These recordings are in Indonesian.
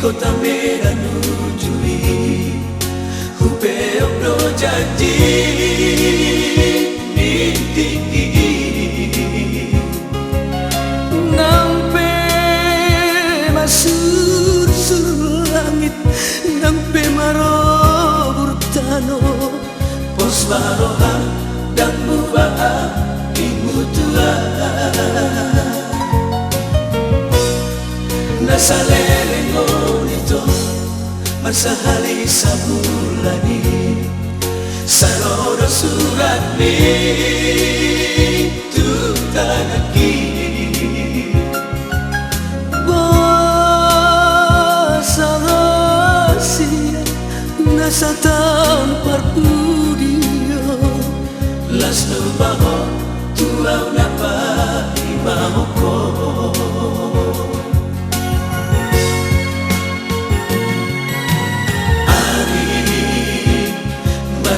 kota Medan ujui Hupeo bro janji tinggi Nampe masur sur langit Nampe maro burtano Pos baroha dan bubaha imutua Nasalele ngonito Masahali sabulani Saroro surat ni Tutanaki Basarasia Nasa tampar pudio Las nubaho Tuaw na pa imamoko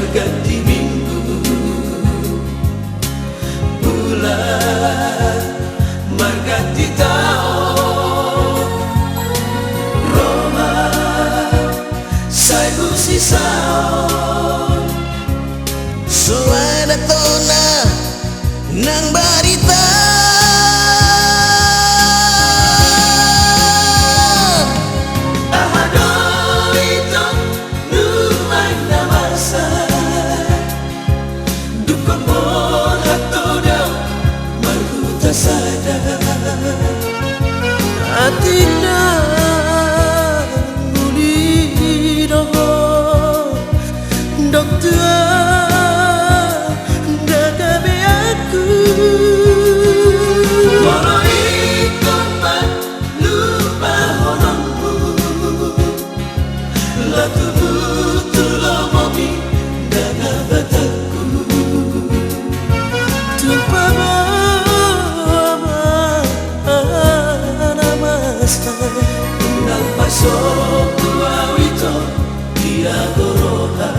Ganti minggu bulan marganti tahun Roma saibu sisaon Suara tona nang barita Atina bulido dokter dagabe aku Walau ikon man lupa honongmu Latu tulomomi dagabataku Tumpah Nalpaso tuawito diagoroha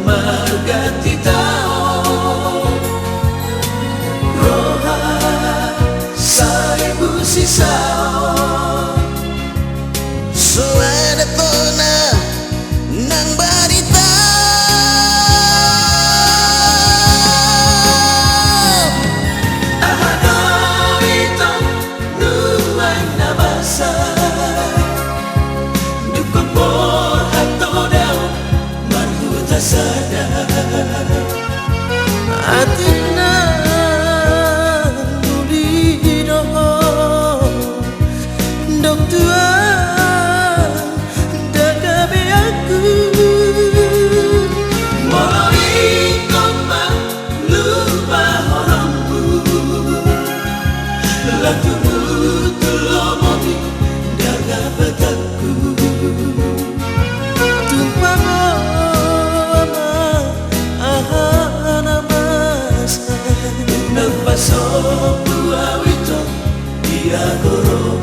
Marganti tahun Roha saibu sisaon Suara tona nang barita Ahado ito nuay na basa Dukon por hato daw marhuta sada Atina bulido dokter dagabe aku Walau ikon man lupa honongmu Latumu tulomomi dagabataku Tumpah ahana masa Nalpaso buawito diagoro